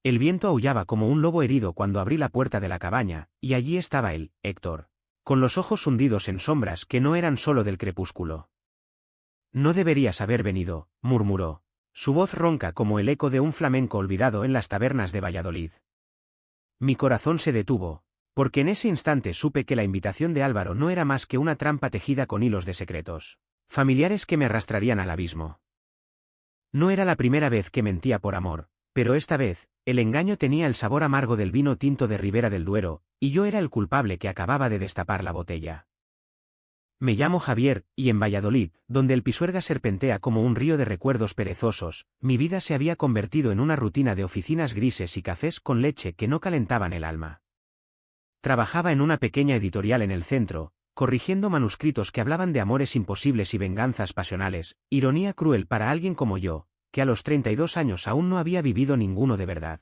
El viento aullaba como un lobo herido cuando abrí la puerta de la cabaña, y allí estaba él, Héctor, con los ojos hundidos en sombras que no eran solo del crepúsculo. No deberías haber venido, murmuró, su voz ronca como el eco de un flamenco olvidado en las tabernas de Valladolid. Mi corazón se detuvo, porque en ese instante supe que la invitación de Álvaro no era más que una trampa tejida con hilos de secretos familiares que me arrastrarían al abismo. No era la primera vez que mentía por amor, pero esta vez, el engaño tenía el sabor amargo del vino tinto de Ribera del Duero, y yo era el culpable que acababa de destapar la botella. Me llamo Javier, y en Valladolid, donde el Pisuerga serpentea como un río de recuerdos perezosos, mi vida se había convertido en una rutina de oficinas grises y cafés con leche que no calentaban el alma. Trabajaba en una pequeña editorial en el centro, corrigiendo manuscritos que hablaban de amores imposibles y venganzas pasionales, ironía cruel para alguien como yo, que a los 32 años aún no había vivido ninguno de verdad.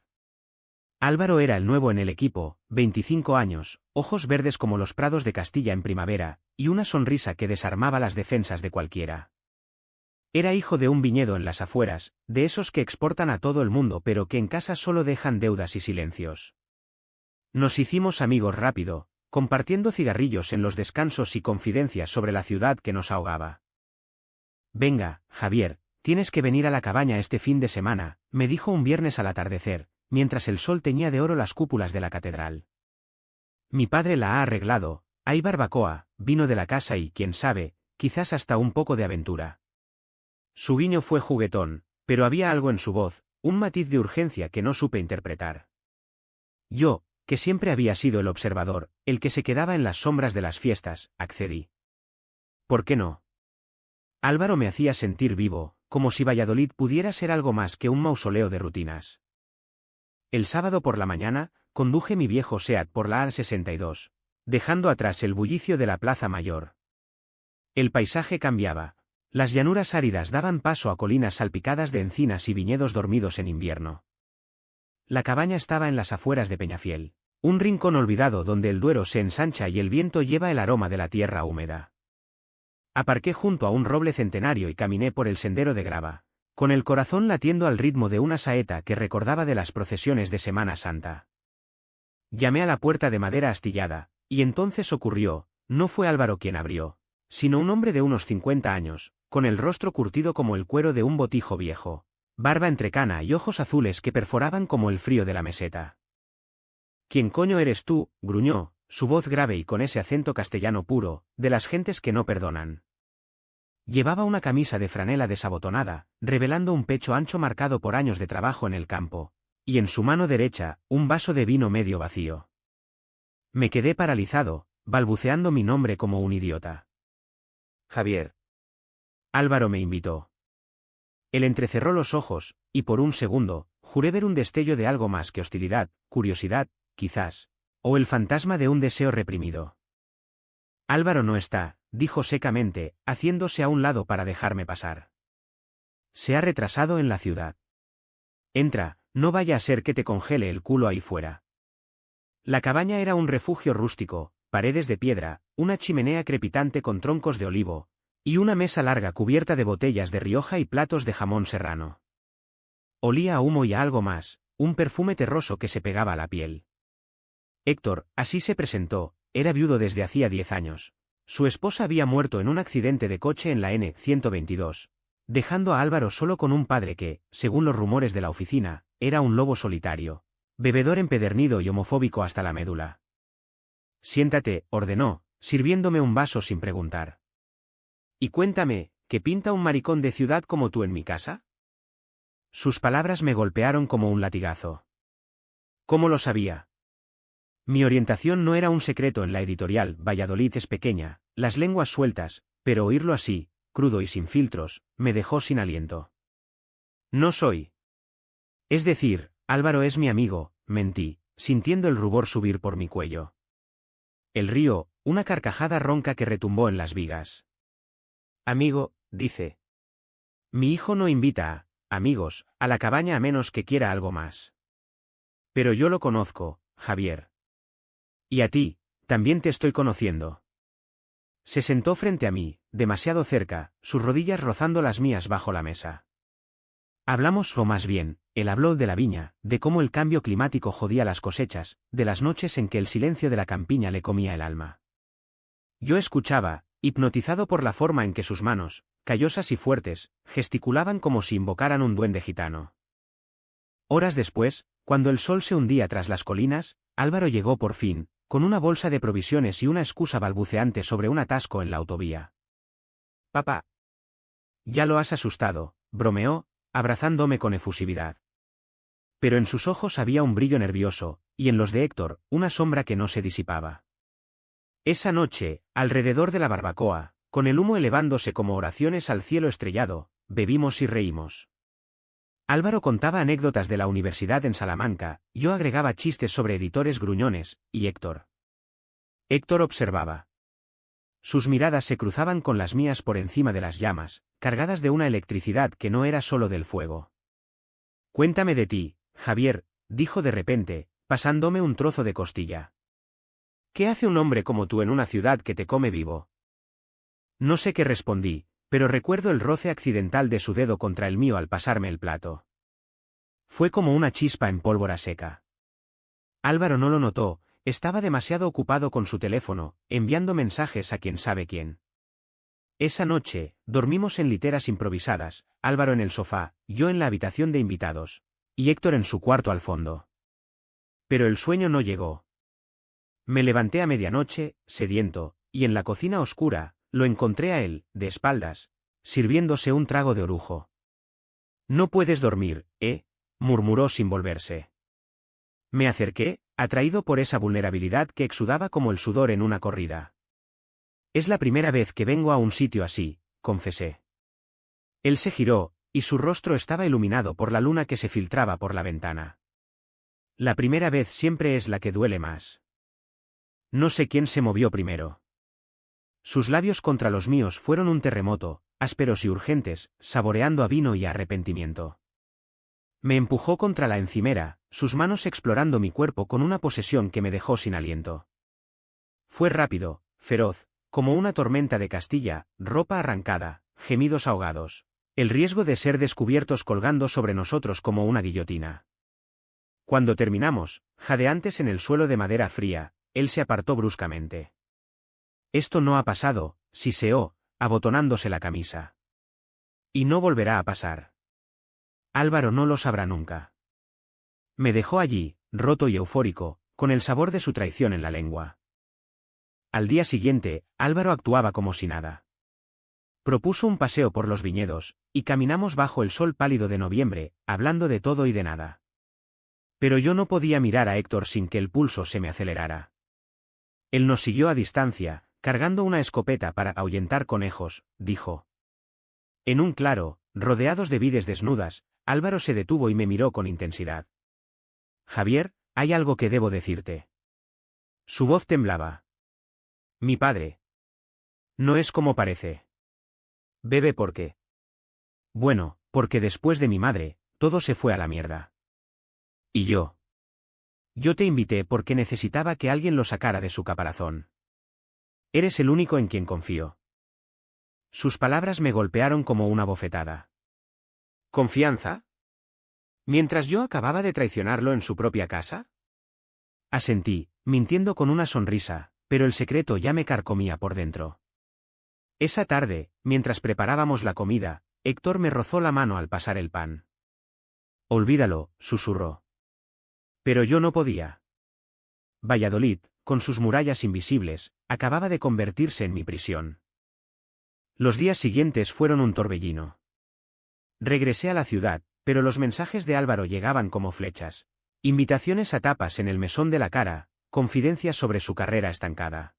Álvaro era el nuevo en el equipo, 25 años, ojos verdes como los prados de Castilla en primavera, y una sonrisa que desarmaba las defensas de cualquiera. Era hijo de un viñedo en las afueras, de esos que exportan a todo el mundo pero que en casa solo dejan deudas y silencios. Nos hicimos amigos rápido, compartiendo cigarrillos en los descansos y confidencias sobre la ciudad que nos ahogaba. Venga, Javier, tienes que venir a la cabaña este fin de semana, me dijo un viernes al atardecer, mientras el sol teñía de oro las cúpulas de la catedral. Mi padre la ha arreglado, hay barbacoa, vino de la casa y, quién sabe, quizás hasta un poco de aventura. Su guiño fue juguetón, pero había algo en su voz, un matiz de urgencia que no supe interpretar. Yo, que siempre había sido el observador, el que se quedaba en las sombras de las fiestas, accedí. ¿Por qué no? Álvaro me hacía sentir vivo, como si Valladolid pudiera ser algo más que un mausoleo de rutinas. El sábado por la mañana, conduje mi viejo SEAT por la A62, dejando atrás el bullicio de la Plaza Mayor. El paisaje cambiaba. Las llanuras áridas daban paso a colinas salpicadas de encinas y viñedos dormidos en invierno. La cabaña estaba en las afueras de Peñafiel, un rincón olvidado donde el Duero se ensancha y el viento lleva el aroma de la tierra húmeda. Aparqué junto a un roble centenario y caminé por el sendero de grava, con el corazón latiendo al ritmo de una saeta que recordaba de las procesiones de Semana Santa. Llamé a la puerta de madera astillada, y entonces ocurrió, no fue Álvaro quien abrió, sino un hombre de unos 50 años, con el rostro curtido como el cuero de un botijo viejo, barba entrecana y ojos azules que perforaban como el frío de la meseta. ¿Quién coño eres tú?, gruñó, su voz grave y con ese acento castellano puro, de las gentes que no perdonan. Llevaba una camisa de franela desabotonada, revelando un pecho ancho marcado por años de trabajo en el campo, y en su mano derecha, un vaso de vino medio vacío. Me quedé paralizado, balbuceando mi nombre como un idiota. Javier. Álvaro me invitó. Él entrecerró los ojos, y por un segundo, juré ver un destello de algo más que hostilidad, curiosidad, quizás, o el fantasma de un deseo reprimido. Álvaro no está, dijo secamente, haciéndose a un lado para dejarme pasar. Se ha retrasado en la ciudad. Entra, no vaya a ser que te congele el culo ahí fuera. La cabaña era un refugio rústico, paredes de piedra, una chimenea crepitante con troncos de olivo, y una mesa larga cubierta de botellas de Rioja y platos de jamón serrano. Olía a humo y a algo más, un perfume terroso que se pegaba a la piel. Héctor, así se presentó, era viudo desde hacía 10 años. Su esposa había muerto en un accidente de coche en la N-122, dejando a Álvaro solo con un padre que, según los rumores de la oficina, era un lobo solitario, bebedor empedernido y homofóbico hasta la médula. Siéntate, ordenó, sirviéndome un vaso sin preguntar. Y cuéntame, ¿qué pinta un maricón de ciudad como tú en mi casa? Sus palabras me golpearon como un latigazo. ¿Cómo lo sabía? Mi orientación no era un secreto en la editorial, Valladolid es pequeña, las lenguas sueltas, pero oírlo así, crudo y sin filtros, me dejó sin aliento. No soy. Es decir, Álvaro es mi amigo, mentí, sintiendo el rubor subir por mi cuello. El río, una carcajada ronca que retumbó en las vigas. Amigo, dice. Mi hijo no invita a amigos a la cabaña a menos que quiera algo más. Pero yo lo conozco, Javier. Y a ti, también te estoy conociendo. Se sentó frente a mí, demasiado cerca, sus rodillas rozando las mías bajo la mesa. Hablamos o más bien, Él habló de la viña, de cómo el cambio climático jodía las cosechas, de las noches en que el silencio de la campiña le comía el alma. Yo escuchaba, hipnotizado por la forma en que sus manos, callosas y fuertes, gesticulaban como si invocaran un duende gitano. Horas después, cuando el sol se hundía tras las colinas, Álvaro llegó por fin, con una bolsa de provisiones y una excusa balbuceante sobre un atasco en la autovía. «Papá». «Ya lo has asustado», bromeó, abrazándome con efusividad. Pero en sus ojos había un brillo nervioso, y en los de Héctor, una sombra que no se disipaba. Esa noche, alrededor de la barbacoa, con el humo elevándose como oraciones al cielo estrellado, bebimos y reímos. Álvaro contaba anécdotas de la universidad en Salamanca, yo agregaba chistes sobre editores gruñones, y Héctor observaba. Sus miradas se cruzaban con las mías por encima de las llamas, cargadas de una electricidad que no era solo del fuego. «Cuéntame de ti, Javier», dijo de repente, pasándome un trozo de costilla. «¿Qué hace un hombre como tú en una ciudad que te come vivo?» No sé qué respondí, pero recuerdo el roce accidental de su dedo contra el mío al pasarme el plato. Fue como una chispa en pólvora seca. Álvaro no lo notó, estaba demasiado ocupado con su teléfono, enviando mensajes a quién sabe quién. Esa noche, dormimos en literas improvisadas, Álvaro en el sofá, yo en la habitación de invitados, y Héctor en su cuarto al fondo. Pero el sueño no llegó. Me levanté a medianoche, sediento, y en la cocina oscura, lo encontré a él, de espaldas, sirviéndose un trago de orujo. «No puedes dormir, ¿eh?», murmuró sin volverse. Me acerqué, atraído por esa vulnerabilidad que exudaba como el sudor en una corrida. «Es la primera vez que vengo a un sitio así», confesé. Él se giró, y su rostro estaba iluminado por la luna que se filtraba por la ventana. «La primera vez siempre es la que duele más». No sé quién se movió primero. Sus labios contra los míos fueron un terremoto, ásperos y urgentes, saboreando a vino y a arrepentimiento. Me empujó contra la encimera, sus manos explorando mi cuerpo con una posesión que me dejó sin aliento. Fue rápido, feroz, como una tormenta de Castilla, ropa arrancada, gemidos ahogados, el riesgo de ser descubiertos colgando sobre nosotros como una guillotina. Cuando terminamos, jadeantes en el suelo de madera fría, él se apartó bruscamente. «Esto no ha pasado», siseó, abotonándose la camisa. «Y no volverá a pasar. Álvaro no lo sabrá nunca». Me dejó allí, roto y eufórico, con el sabor de su traición en la lengua. Al día siguiente, Álvaro actuaba como si nada. Propuso un paseo por los viñedos, y caminamos bajo el sol pálido de noviembre, hablando de todo y de nada. Pero yo no podía mirar a Héctor sin que el pulso se me acelerara. Él nos siguió a distancia, cargando una escopeta para ahuyentar conejos, dijo. En un claro, rodeados de vides desnudas, Álvaro se detuvo y me miró con intensidad. «Javier, hay algo que debo decirte». Su voz temblaba. «Mi padre. No es como parece». «¿Bebe por qué?» «Bueno, porque después de mi madre, todo se fue a la mierda». «¿Y yo?» «Yo te invité porque necesitaba que alguien lo sacara de su caparazón. Eres el único en quien confío». Sus palabras me golpearon como una bofetada. ¿Confianza? ¿Mientras yo acababa de traicionarlo en su propia casa? Asentí, mintiendo con una sonrisa, pero el secreto ya me carcomía por dentro. Esa tarde, mientras preparábamos la comida, Héctor me rozó la mano al pasar el pan. «Olvídalo», susurró. Pero yo no podía. Valladolid, con sus murallas invisibles, acababa de convertirse en mi prisión. Los días siguientes fueron un torbellino. Regresé a la ciudad, pero los mensajes de Álvaro llegaban como flechas. Invitaciones a tapas en el mesón de la cara, confidencias sobre su carrera estancada.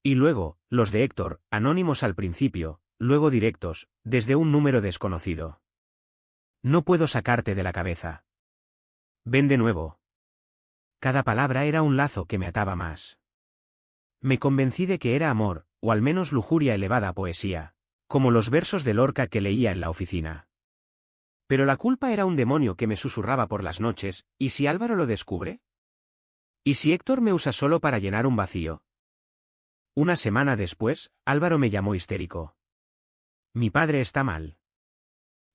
Y luego, los de Héctor, anónimos al principio, luego directos, desde un número desconocido. «No puedo sacarte de la cabeza. Ven de nuevo». Cada palabra era un lazo que me ataba más. Me convencí de que era amor, o al menos lujuria elevada a poesía, como los versos de Lorca que leía en la oficina. Pero la culpa era un demonio que me susurraba por las noches, ¿y si Álvaro lo descubre? ¿Y si Héctor me usa solo para llenar un vacío? Una semana después, Álvaro me llamó histérico. «Mi padre está mal.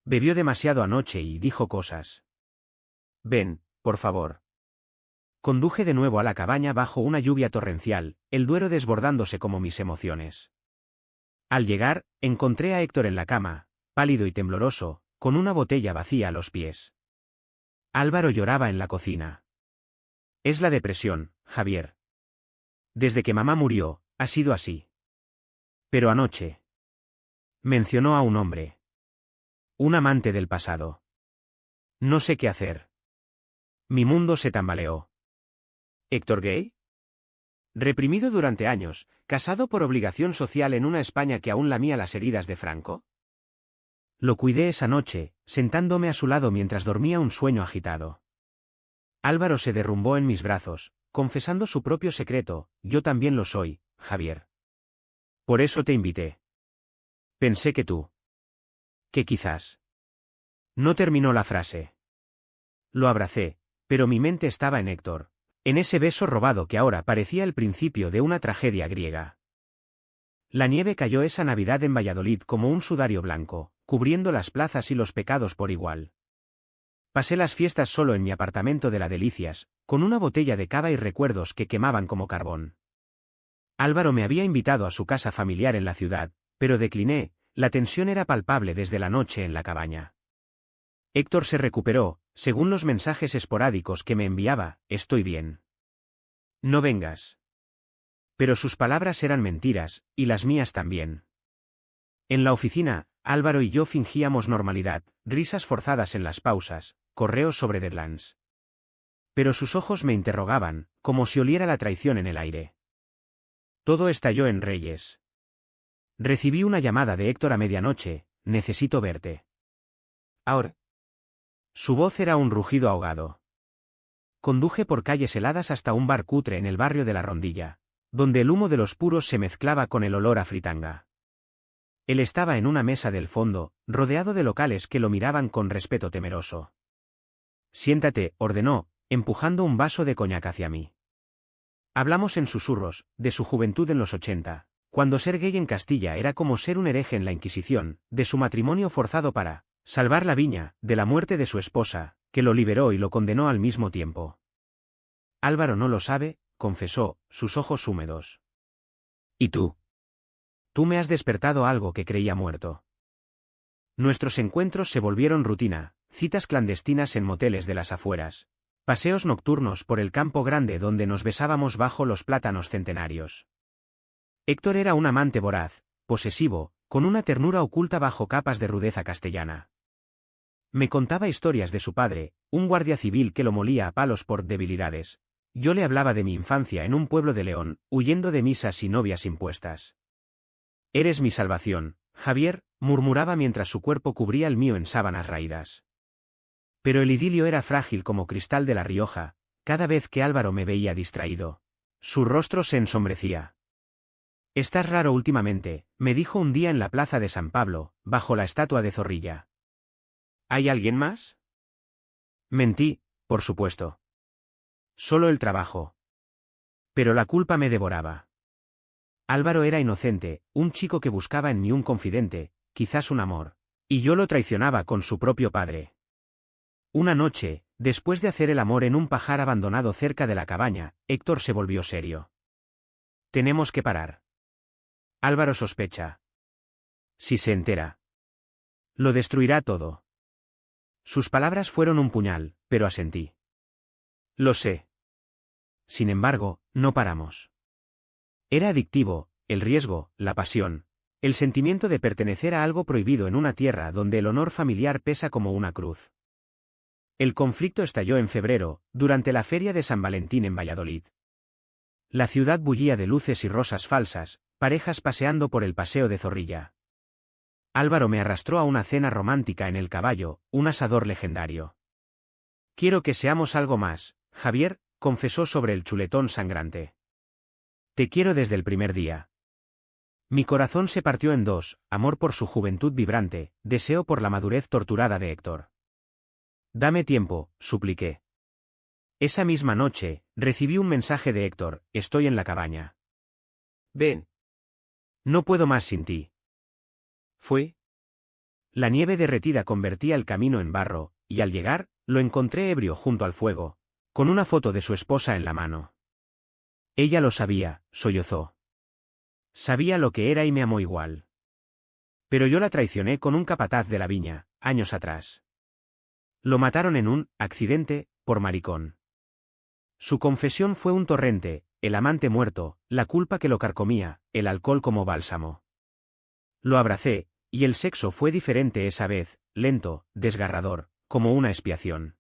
Bebió demasiado anoche y dijo cosas». Ven, por favor. Conduje de nuevo a la cabaña bajo una lluvia torrencial, el Duero desbordándose como mis emociones. Al llegar, encontré a Héctor en la cama, pálido y tembloroso, con una botella vacía a los pies. Álvaro lloraba en la cocina. Es la depresión, Javier. Desde que mamá murió, ha sido así. Pero anoche. Mencionó a un hombre. Un amante del pasado. No sé qué hacer. Mi mundo se tambaleó. ¿Héctor Gay? Reprimido durante años, casado por obligación social en una España que aún lamía las heridas de Franco. Lo cuidé esa noche, sentándome a su lado mientras dormía un sueño agitado. Álvaro se derrumbó en mis brazos, confesando su propio secreto: yo también lo soy, Javier. Por eso te invité. Pensé que tú. Que quizás. No terminó la frase. Lo abracé, pero mi mente estaba en Héctor, en ese beso robado que ahora parecía el principio de una tragedia griega. La nieve cayó esa Navidad en Valladolid como un sudario blanco, cubriendo las plazas y los pecados por igual. Pasé las fiestas solo en mi apartamento de la Delicias, con una botella de cava y recuerdos que quemaban como carbón. Álvaro me había invitado a su casa familiar en la ciudad, pero decliné. La tensión era palpable desde la noche en la cabaña. Héctor se recuperó, según los mensajes esporádicos que me enviaba: estoy bien. No vengas. Pero sus palabras eran mentiras, y las mías también. En la oficina, Álvaro y yo fingíamos normalidad, risas forzadas en las pausas, correos sobre deadlines. Pero sus ojos me interrogaban, como si oliera la traición en el aire. Todo estalló en Reyes. Recibí una llamada de Héctor a medianoche: necesito verte. Ahora. Su voz era un rugido ahogado. Conduje por calles heladas hasta un bar cutre en el barrio de La Rondilla, donde el humo de los puros se mezclaba con el olor a fritanga. Él estaba en una mesa del fondo, rodeado de locales que lo miraban con respeto temeroso. Siéntate, ordenó, empujando un vaso de coñac hacia mí. Hablamos en susurros, de su juventud en los 80, cuando ser gay en Castilla era como ser un hereje en la Inquisición, de su matrimonio forzado para salvar la viña, de la muerte de su esposa, que lo liberó y lo condenó al mismo tiempo. Álvaro no lo sabe, confesó, sus ojos húmedos. ¿Y tú? Tú me has despertado algo que creía muerto. Nuestros encuentros se volvieron rutina, citas clandestinas en moteles de las afueras, paseos nocturnos por el campo grande donde nos besábamos bajo los plátanos centenarios. Héctor era un amante voraz, posesivo, con una ternura oculta bajo capas de rudeza castellana. Me contaba historias de su padre, un guardia civil que lo molía a palos por debilidades. Yo le hablaba de mi infancia en un pueblo de León, huyendo de misas y novias impuestas. Eres mi salvación, Javier, murmuraba mientras su cuerpo cubría el mío en sábanas raídas. Pero el idilio era frágil como cristal de La Rioja. Cada vez que Álvaro me veía distraído, su rostro se ensombrecía. Estás raro últimamente, me dijo un día en la plaza de San Pablo, bajo la estatua de Zorrilla. ¿Hay alguien más? Mentí, por supuesto. Solo el trabajo. Pero la culpa me devoraba. Álvaro era inocente, un chico que buscaba en mí un confidente, quizás un amor. Y yo lo traicionaba con su propio padre. Una noche, después de hacer el amor en un pajar abandonado cerca de la cabaña, Héctor se volvió serio. Tenemos que parar. Álvaro sospecha. Si se entera. Lo destruirá todo. Sus palabras fueron un puñal, pero asentí. Lo sé. Sin embargo, no paramos. Era adictivo, el riesgo, la pasión, el sentimiento de pertenecer a algo prohibido en una tierra donde el honor familiar pesa como una cruz. El conflicto estalló en febrero, durante la feria de San Valentín en Valladolid. La ciudad bullía de luces y rosas falsas, parejas paseando por el paseo de Zorrilla. Álvaro me arrastró a una cena romántica en el Caballo, un asador legendario. Quiero que seamos algo más, Javier, confesó sobre el chuletón sangrante. Te quiero desde el primer día. Mi corazón se partió en dos, amor por su juventud vibrante, deseo por la madurez torturada de Héctor. Dame tiempo, supliqué. Esa misma noche, recibí un mensaje de Héctor: estoy en la cabaña. Ven. No puedo más sin ti. Fue. La nieve derretida convertía el camino en barro, y al llegar, Lo encontré ebrio junto al fuego, con una foto de su esposa en la mano. Ella lo sabía, sollozó. Sabía lo que era y me amó igual. Pero yo la traicioné con un capataz de la viña, años atrás. Lo mataron en un accidente, por maricón. Su confesión fue un torrente, el amante muerto, la culpa que lo carcomía, el alcohol como bálsamo. Lo abracé, y el sexo fue diferente esa vez, lento, desgarrador, como una expiación.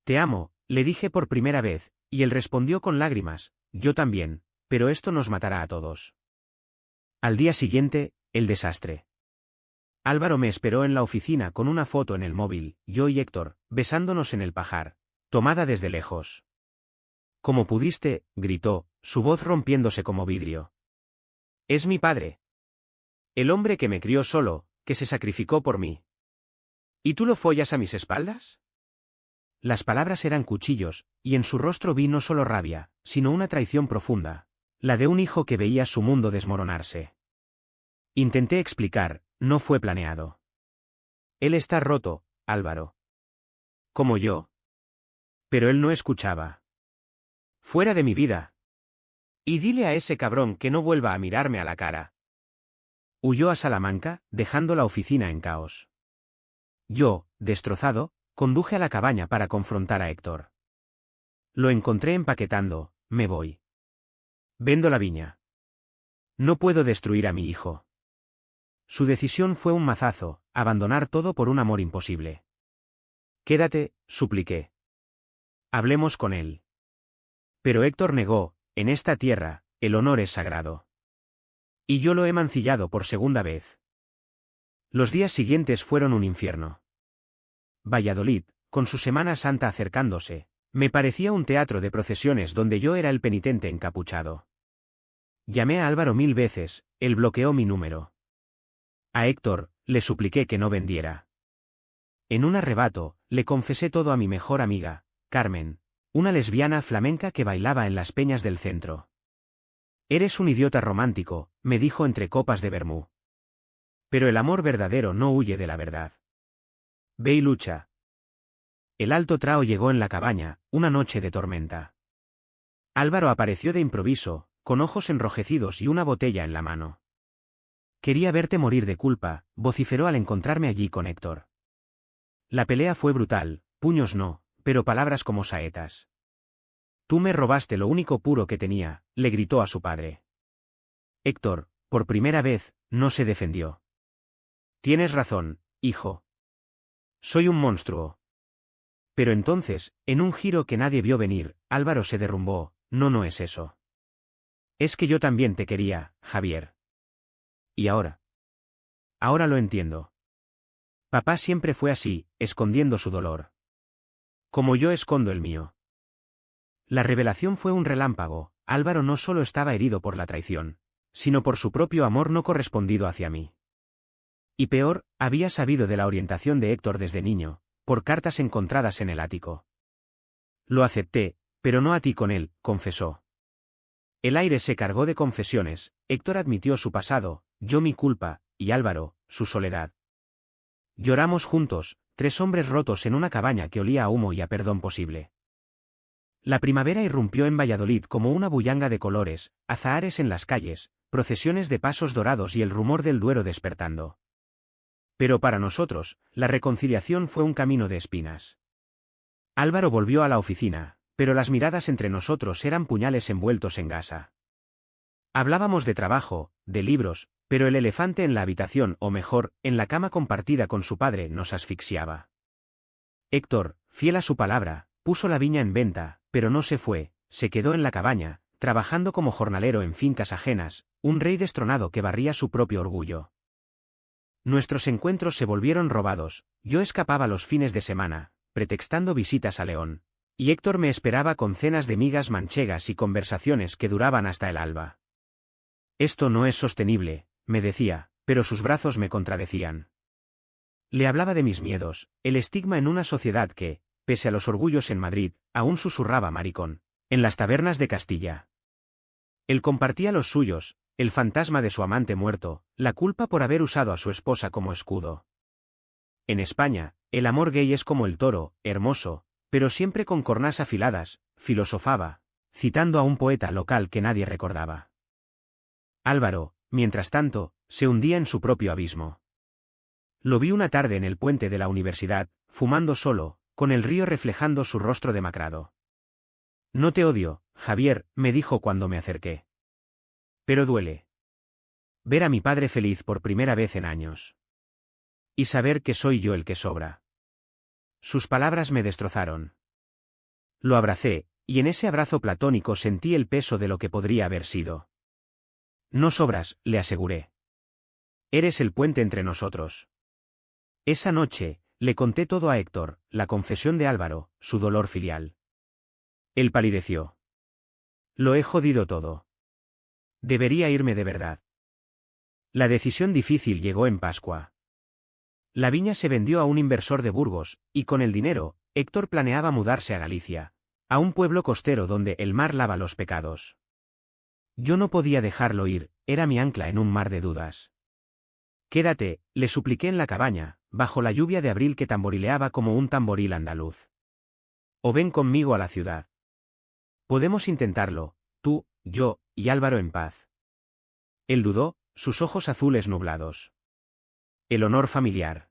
Te amo, le dije por primera vez, y él respondió con lágrimas, yo también, pero esto nos matará a todos. Al día siguiente, el desastre. Álvaro me esperó en la oficina con una foto en el móvil, yo y Héctor, besándonos en el pajar, tomada desde lejos. «¿Cómo pudiste?», gritó, su voz rompiéndose como vidrio. «Es mi padre. El hombre que me crió solo, que se sacrificó por mí. ¿Y tú lo follas a mis espaldas?». Las palabras eran cuchillos, y en su rostro vi no solo rabia, sino una traición profunda, la de un hijo que veía su mundo desmoronarse. Intenté explicar, no fue planeado. Él está roto, Álvaro. Como yo. Pero él no escuchaba. Fuera de mi vida. Y dile a ese cabrón que no vuelva a mirarme a la cara. Huyó a Salamanca, dejando la oficina en caos. Yo, destrozado, conduje a la cabaña para confrontar a Héctor. Lo encontré empaquetando, me voy. Vendo la viña. No puedo destruir a mi hijo. Su decisión fue un mazazo, abandonar todo por un amor imposible. Quédate, supliqué. Hablemos con él. Pero Héctor negó, en esta tierra, el honor es sagrado. Y yo lo he mancillado por segunda vez. Los días siguientes fueron un infierno. Valladolid, con su Semana Santa acercándose, me parecía un teatro de procesiones donde yo era el penitente encapuchado. Llamé a Álvaro 1000 veces, él bloqueó mi número. A Héctor, le supliqué que no vendiera. En un arrebato, le confesé todo a mi mejor amiga, Carmen, una lesbiana flamenca que bailaba en las peñas del centro. Eres un idiota romántico, me dijo entre copas de vermú. Pero el amor verdadero no huye de la verdad. Ve y lucha. El alto trao llegó en la cabaña, una noche de tormenta. Álvaro apareció de improviso, con ojos enrojecidos y una botella en la mano. Quería verte morir de culpa, vociferó al encontrarme allí con Héctor. La pelea fue brutal, puños no, pero palabras como saetas. Tú me robaste lo único puro que tenía, le gritó a su padre. Héctor, por primera vez, no se defendió. Tienes razón, hijo. Soy un monstruo. Pero entonces, en un giro que nadie vio venir, Álvaro se derrumbó, no es eso. Es que yo también te quería, Javier. ¿Y ahora? Ahora lo entiendo. Papá siempre fue así, escondiendo su dolor. Como yo escondo el mío. La revelación fue un relámpago, Álvaro no solo estaba herido por la traición, sino por su propio amor no correspondido hacia mí. Y peor, había sabido de la orientación de Héctor desde niño, por cartas encontradas en el ático. Lo acepté, pero no a ti con él, confesó. El aire se cargó de confesiones, Héctor admitió su pasado, yo mi culpa, y Álvaro, su soledad. Lloramos juntos, 3 hombres rotos en una cabaña que olía a humo y a perdón posible. La primavera irrumpió en Valladolid como una bullanga de colores, azahares en las calles, procesiones de pasos dorados y el rumor del Duero despertando. Pero para nosotros, la reconciliación fue un camino de espinas. Álvaro volvió a la oficina, pero las miradas entre nosotros eran puñales envueltos en gasa. Hablábamos de trabajo, de libros, pero el elefante en la habitación, o mejor, en la cama compartida con su padre, nos asfixiaba. Héctor, fiel a su palabra, puso la viña en venta, pero no se fue, se quedó en la cabaña, trabajando como jornalero en fincas ajenas, un rey destronado que barría su propio orgullo. Nuestros encuentros se volvieron robados, yo escapaba los fines de semana, pretextando visitas a León, y Héctor me esperaba con cenas de migas manchegas y conversaciones que duraban hasta el alba. Esto no es sostenible, me decía, pero sus brazos me contradecían. Le hablaba de mis miedos, el estigma en una sociedad que, pese a los orgullos en Madrid, aún susurraba maricón, en las tabernas de Castilla. Él compartía los suyos, el fantasma de su amante muerto, la culpa por haber usado a su esposa como escudo. En España, el amor gay es como el toro, hermoso, pero siempre con cornas afiladas, filosofaba, citando a un poeta local que nadie recordaba. Álvaro, mientras tanto, se hundía en su propio abismo. Lo vi una tarde en el puente de la universidad, fumando solo, con el río reflejando su rostro demacrado. No te odio, Javier, me dijo cuando me acerqué. Pero duele. Ver a mi padre feliz por primera vez en años. Y saber que soy yo el que sobra. Sus palabras me destrozaron. Lo abracé, y en ese abrazo platónico sentí el peso de lo que podría haber sido. No sobras, le aseguré. Eres el puente entre nosotros. Esa noche, le conté todo a Héctor, la confesión de Álvaro, su dolor filial. Él palideció. Lo he jodido todo. Debería irme de verdad. La decisión difícil llegó en Pascua. La viña se vendió a un inversor de Burgos, y con el dinero, Héctor planeaba mudarse a Galicia, a un pueblo costero donde el mar lava los pecados. Yo no podía dejarlo ir, era mi ancla en un mar de dudas. Quédate, le supliqué en la cabaña, bajo la lluvia de abril que tamborileaba como un tamboril andaluz. O ven conmigo a la ciudad. Podemos intentarlo, tú, yo, y Álvaro en paz. Él dudó, sus ojos azules nublados. El honor familiar.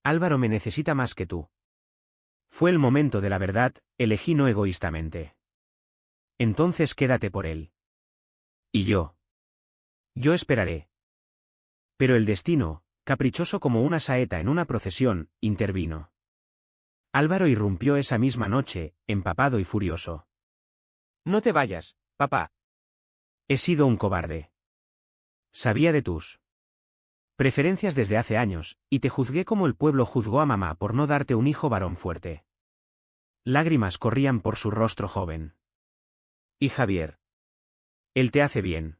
Álvaro me necesita más que tú. Fue el momento de la verdad, elegí no egoístamente. Entonces quédate por él. Y yo. Yo esperaré. Pero el destino, caprichoso como una saeta en una procesión, intervino. Álvaro irrumpió esa misma noche, empapado y furioso. No te vayas, papá. He sido un cobarde. Sabía de tus preferencias desde hace años, y te juzgué como el pueblo juzgó a mamá por no darte un hijo varón fuerte. Lágrimas corrían por su rostro joven. Y Javier. Él te hace bien.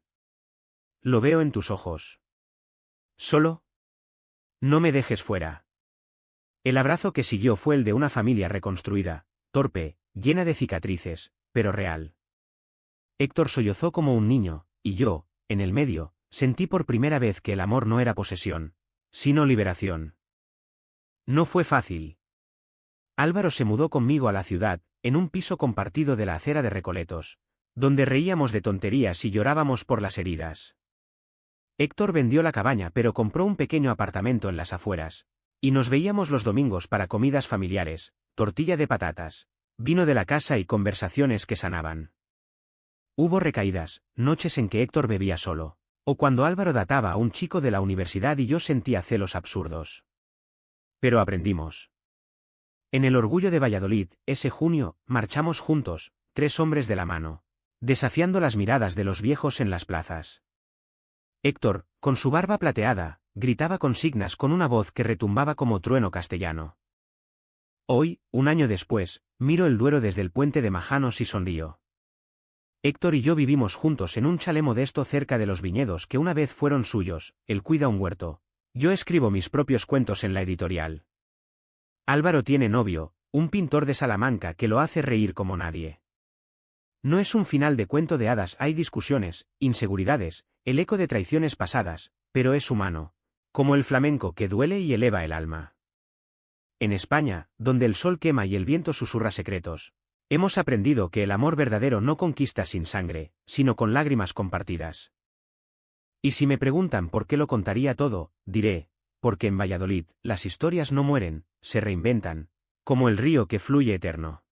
Lo veo en tus ojos. ¿Solo? No me dejes fuera. El abrazo que siguió fue el de una familia reconstruida, torpe, llena de cicatrices, pero real. Héctor sollozó como un niño, y yo, en el medio, sentí por primera vez que el amor no era posesión, sino liberación. No fue fácil. Álvaro se mudó conmigo a la ciudad, en un piso compartido de la acera de Recoletos, donde reíamos de tonterías y llorábamos por las heridas. Héctor vendió la cabaña pero compró un pequeño apartamento en las afueras, y nos veíamos los domingos para comidas familiares, tortilla de patatas, vino de la casa y conversaciones que sanaban. Hubo recaídas, noches en que Héctor bebía solo, o cuando Álvaro databa a un chico de la universidad y yo sentía celos absurdos. Pero aprendimos. En el Orgullo de Valladolid, ese junio, marchamos juntos, 3 hombres de la mano, desafiando las miradas de los viejos en las plazas. Héctor, con su barba plateada, gritaba consignas con una voz que retumbaba como trueno castellano. Hoy, un año después, miro el Duero desde el puente de Majanos y sonrío. Héctor y yo vivimos juntos en un chalet modesto cerca de los viñedos que una vez fueron suyos, él cuida un huerto. Yo escribo mis propios cuentos en la editorial. Álvaro tiene novio, un pintor de Salamanca que lo hace reír como nadie. No es un final de cuento de hadas, hay discusiones, inseguridades, el eco de traiciones pasadas, pero es humano, como el flamenco que duele y eleva el alma. En España, donde el sol quema y el viento susurra secretos, hemos aprendido que el amor verdadero no conquista sin sangre, sino con lágrimas compartidas. Y si me preguntan por qué lo contaría todo, diré, porque en Valladolid, las historias no mueren, se reinventan, como el río que fluye eterno.